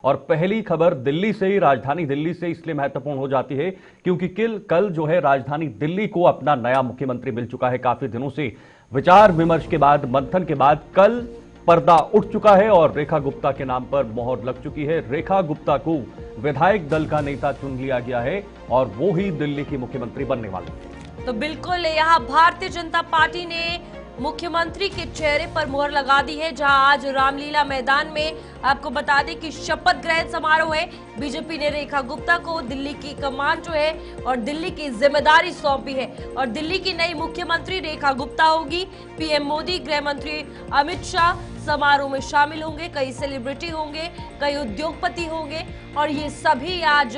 और पहली खबर दिल्ली से ही, राजधानी दिल्ली से इसलिए महत्वपूर्ण हो जाती है क्योंकि कल जो है राजधानी दिल्ली को अपना नया मुख्यमंत्री मिल चुका है। काफी दिनों से विचार विमर्श के बाद, मंथन के बाद कल पर्दा उठ चुका है और रेखा गुप्ता के नाम पर मोहर लग चुकी है। रेखा गुप्ता को विधायक दल का नेता चुन लिया गया है और वो ही दिल्ली की मुख्यमंत्री बनने वाली है। तो बिल्कुल यहाँ भारतीय जनता पार्टी ने मुख्यमंत्री के चेहरे पर मुहर लगा दी है, जहां आज रामलीला मैदान में आपको बता दें कि शपथ ग्रहण समारोह है। बीजेपी ने रेखा गुप्ता को दिल्ली की कमान जो है और दिल्ली की जिम्मेदारी सौंपी है और दिल्ली की नई मुख्यमंत्री रेखा गुप्ता होगी। पीएम मोदी, गृह मंत्री अमित शाह समारोह में शामिल होंगे। कई सेलिब्रिटी होंगे, कई उद्योगपति होंगे और ये सभी आज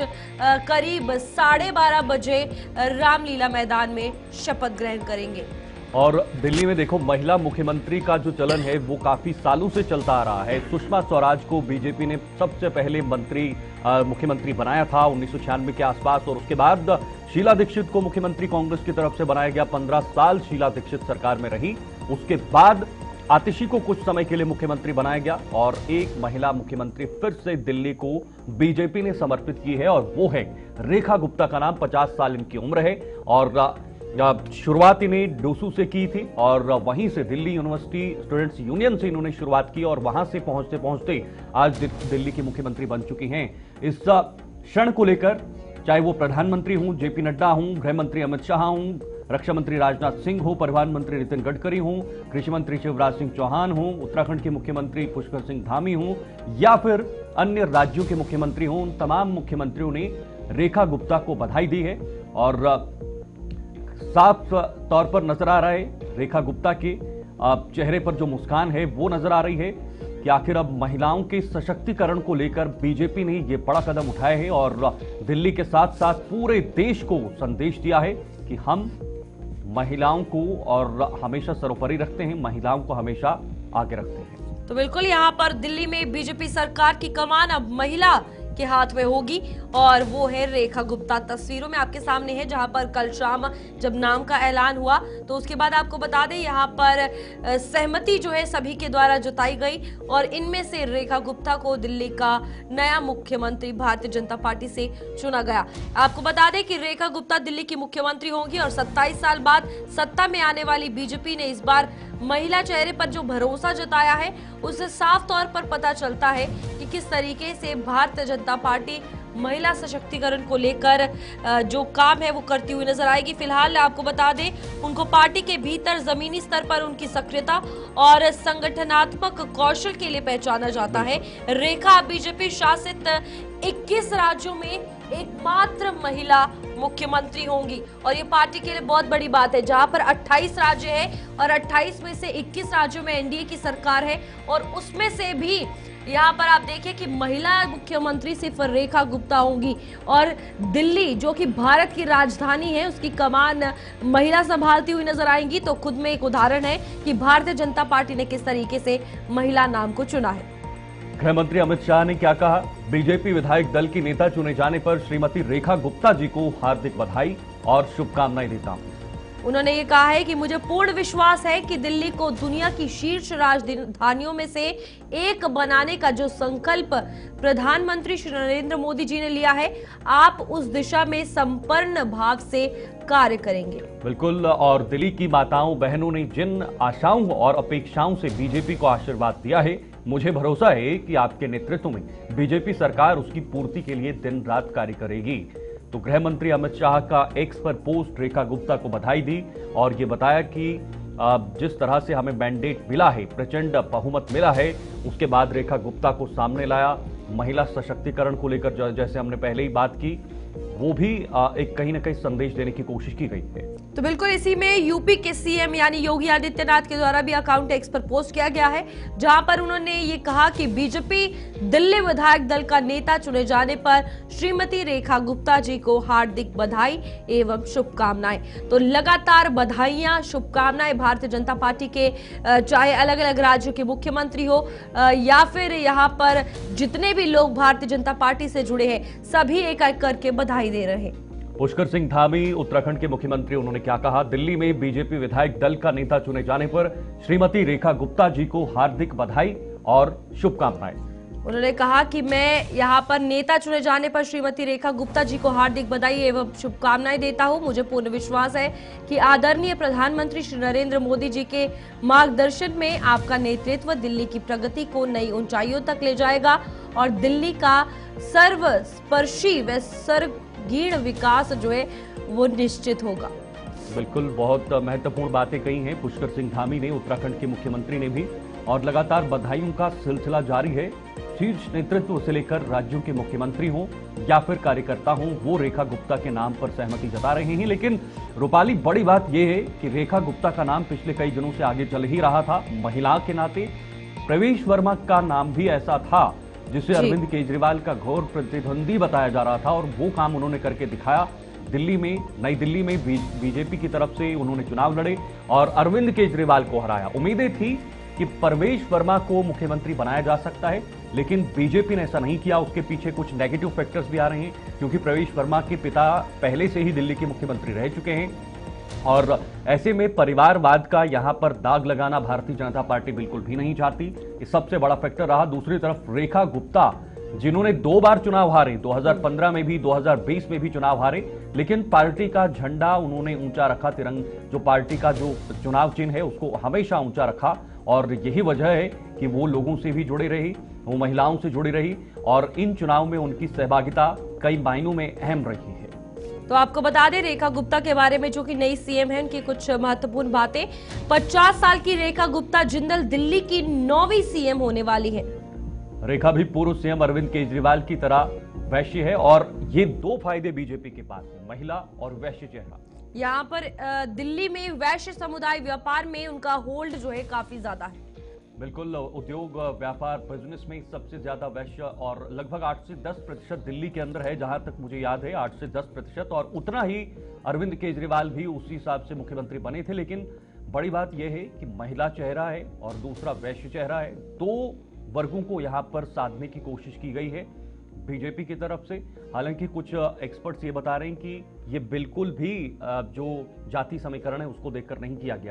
करीब 12:30 बजे रामलीला मैदान में शपथ ग्रहण करेंगे। और दिल्ली में देखो, महिला मुख्यमंत्री का जो चलन है वो काफी सालों से चलता आ रहा है। सुषमा स्वराज को बीजेपी ने सबसे पहले मुख्यमंत्री बनाया था 1996 के आसपास और उसके बाद शीला दीक्षित को मुख्यमंत्री कांग्रेस की तरफ से बनाया गया। 15 साल शीला दीक्षित सरकार में रही। उसके बाद आतिशी को कुछ समय के लिए मुख्यमंत्री बनाया गया और एक महिला मुख्यमंत्री फिर से दिल्ली को बीजेपी ने समर्पित की है और वो है रेखा गुप्ता का नाम। 50 साल इनकी उम्र है और शुरुआत इन्हें डोसू से की थी और वहीं से दिल्ली यूनिवर्सिटी स्टूडेंट्स यूनियन से इन्होंने शुरुआत की और वहां से पहुंचते पहुंचते आज दिल्ली की मुख्यमंत्री बन चुकी हैं। इस क्षण को लेकर चाहे वो प्रधानमंत्री हूं जेपी नड्डा हूं, गृह मंत्री अमित शाह हूं, रक्षा मंत्री राजनाथ सिंह हो, परिवहन मंत्री नितिन गडकरी हूं, कृषि मंत्री शिवराज सिंह चौहान हूं, उत्तराखंड के मुख्यमंत्री पुष्कर सिंह धामी हूं या फिर अन्य राज्यों के मुख्यमंत्री हों, उन तमाम मुख्यमंत्रियों ने रेखा गुप्ता को बधाई दी है और साफ तौर पर नजर आ रहा है रेखा गुप्ता के चेहरे पर जो मुस्कान है वो नजर आ रही है कि आखिर अब महिलाओं के सशक्तिकरण को लेकर बीजेपी ने ये बड़ा कदम उठाया है और दिल्ली के साथ साथ पूरे देश को संदेश दिया है कि हम महिलाओं को और हमेशा सर्वोपरि रखते हैं, महिलाओं को हमेशा आगे रखते हैं। तो बिल्कुल यहाँ पर दिल्ली में बीजेपी सरकार की कमान अब महिला के हाथ में होगी और वो है रेखा गुप्ता। तस्वीरों में आपके सामने है जहां पर कल शाम जब नाम का ऐलान हुआ तो उसके बाद आपको बता दें यहाँ पर सहमति जो है सभी के द्वारा जताई गई और इनमें से रेखा गुप्ता को दिल्ली का नया मुख्यमंत्री भारतीय जनता पार्टी से चुना गया। आपको बता दें कि रेखा गुप्ता दिल्ली की मुख्यमंत्री होंगी और 27 साल बाद सत्ता में आने वाली बीजेपी ने इस बार महिला चेहरे पर जो भरोसा जताया है उससे साफ तौर पर पता चलता है कि किस तरीके से भारतीय जनता पार्टी महिला सशक्तिकरण को लेकर जो काम है वो करती हुई नजर आएगी। फिलहाल आपको बता दें उनको पार्टी के भीतर जमीनी स्तर पर उनकी सक्रियता और संगठनात्मक कौशल के लिए पहचाना जाता है। रेखा बीजेपी शासित 21 राज्यों में एकमात्र महिला मुख्यमंत्री होंगी और ये पार्टी के लिए बहुत बड़ी बात है, जहां पर 28 राज्य है और 28 में से 21 राज्यों में एनडीए की सरकार है और उसमें से भी यहाँ पर आप देखिए कि महिला मुख्यमंत्री सिर्फ रेखा गुप्ता होंगी और दिल्ली जो कि भारत की राजधानी है उसकी कमान महिला संभालती हुई नजर आएंगी। तो खुद में एक उदाहरण है कि भारतीय जनता पार्टी ने किस तरीके से महिला नाम को चुना है। गृह मंत्री अमित शाह ने क्या कहा? बीजेपी विधायक दल की नेता चुने जाने पर श्रीमती रेखा गुप्ता जी को हार्दिक बधाई और शुभकामनाएं देता हूं। उन्होंने ये कहा है कि मुझे पूर्ण विश्वास है कि दिल्ली को दुनिया की शीर्ष राजधानियों में से एक बनाने का जो संकल्प प्रधानमंत्री श्री नरेंद्र मोदी जी ने लिया है, आप उस दिशा में संपूर्ण भाव से कार्य करेंगे। बिल्कुल। और दिल्ली की माताओं बहनों ने जिन आशाओं और अपेक्षाओं से बीजेपी को आशीर्वाद दिया है, मुझे भरोसा है कि आपके नेतृत्व में बीजेपी सरकार उसकी पूर्ति के लिए दिन रात कार्य करेगी। तो गृह मंत्री अमित शाह का एक्स पर पोस्ट रेखा गुप्ता को बधाई दी और ये बताया कि जिस तरह से हमें मैंडेट मिला है, प्रचंड बहुमत मिला है, उसके बाद रेखा गुप्ता को सामने लाया। महिला सशक्तिकरण को लेकर जैसे हमने पहले ही बात की, वो भी एक कहीं ना कहीं संदेश देने की कोशिश की गई है। तो बिल्कुल इसी में यूपी के सीएम यानी योगी आदित्यनाथ के द्वारा भी अकाउंट एक्स पर पोस्ट किया गया है, जहां पर उन्होंने ये कहा कि बीजेपी दिल्ली विधायक दल का नेता चुने जाने पर श्रीमती रेखा गुप्ता जी को हार्दिक बधाई एवं शुभकामनाएं। तो लगातार बधाइयां, शुभकामनाएं भारतीय जनता पार्टी के चाहे अलग अलग राज्यों के मुख्यमंत्री हो या फिर यहाँ पर जितने भी लोग भारतीय जनता पार्टी से जुड़े हैं, सभी एक एक करके बधाई दे रहे हैं। पुष्कर सिंह धामी उत्तराखंड के मुख्यमंत्री, उन्होंने क्या कहा? दिल्ली में बीजेपी विधायक दल का नेता चुने जाने पर श्रीमती रेखा गुप्ता जी को हार्दिक बधाई और शुभकामनाएं। उन्होंने कहा कि मैं यहाँ पर नेता चुने जाने पर श्रीमती रेखा गुप्ता जी को हार्दिक बधाई एवं शुभकामनाएं देता हूँ। मुझे पूर्ण विश्वास है कि आदरणीय प्रधानमंत्री श्री नरेंद्र मोदी जी के मार्गदर्शन में आपका नेतृत्व दिल्ली की प्रगति को नई ऊंचाइयों तक ले जाएगा और दिल्ली का सर्वस्पर्शी व सर्वगीण विकास जो है वो निश्चित होगा। बिल्कुल, बहुत महत्वपूर्ण बातें कही हैं पुष्कर सिंह धामी ने, उत्तराखंड के मुख्यमंत्री ने भी, और लगातार बधाइयों का सिलसिला जारी है। शीर्ष नेतृत्व से लेकर राज्यों के मुख्यमंत्री हों या फिर कार्यकर्ता हों, वो रेखा गुप्ता के नाम पर सहमति जता रहे हैं। लेकिन रूपाली, बड़ी बात यह है कि रेखा गुप्ता का नाम पिछले कई दिनों से आगे चल ही रहा था। महिला के नाते प्रवेश वर्मा का नाम भी ऐसा था जिसे अरविंद केजरीवाल का घोर प्रतिद्वंदी बताया जा रहा था, और वो काम उन्होंने करके दिखाया। दिल्ली में, नई दिल्ली में बीजेपी की तरफ से उन्होंने चुनाव लड़े और अरविंद केजरीवाल को हराया। उम्मीदें थी कि प्रवेश वर्मा को मुख्यमंत्री बनाया जा सकता है, लेकिन बीजेपी ने ऐसा नहीं किया। उसके पीछे कुछ नेगेटिव फैक्टर्स भी आ रहे हैं, क्योंकि प्रवेश वर्मा के पिता पहले से ही दिल्ली के मुख्यमंत्री रह चुके हैं, और ऐसे में परिवारवाद का यहां पर दाग लगाना भारतीय जनता पार्टी बिल्कुल भी नहीं चाहती। ये सबसे बड़ा फैक्टर रहा। दूसरी तरफ रेखा गुप्ता, जिन्होंने 2 बार चुनाव हारे, 2015 में भी, 2020 में भी चुनाव हारे, लेकिन पार्टी का झंडा उन्होंने ऊंचा रखा। जो पार्टी का जो चुनाव चिन्ह है उसको हमेशा ऊंचा रखा, और यही वजह है कि वो लोगों से भी जुड़ी रही, वो महिलाओं से जुड़ी रही, और इन चुनाव में उनकी सहभागिता कई मायनों में अहम रही है। तो आपको बता दें रेखा गुप्ता के बारे में, जो कि नई सीएम है, उनकी कुछ महत्वपूर्ण बातें। 50 साल की रेखा गुप्ता जिंदल दिल्ली की 9वीं सीएम होने वाली है। रेखा भी पूर्व सीएम अरविंद केजरीवाल की तरह वैश्य है, और ये 2 फायदे बीजेपी के पास है, महिला और वैश्य चेहरा। यहाँ पर दिल्ली में वैश्य समुदाय व्यापार में उनका होल्ड जो है काफी ज्यादा है। बिल्कुल, उद्योग व्यापार बिजनेस में सबसे ज्यादा वैश्य, और लगभग 8 से 10% दिल्ली के अंदर है, जहां तक मुझे याद है 8 से 10%, और उतना ही अरविंद केजरीवाल भी उसी हिसाब से मुख्यमंत्री बने थे। लेकिन बड़ी बात यह है कि महिला चेहरा है और दूसरा वैश्य चेहरा है। 2 वर्गों को यहां पर साधने की कोशिश की गई है बीजेपी की तरफ से। हालांकि कुछ एक्सपर्ट्स ये बता रहे हैं कि ये बिल्कुल भी जो जाति समीकरण है उसको देखकर नहीं किया गया है।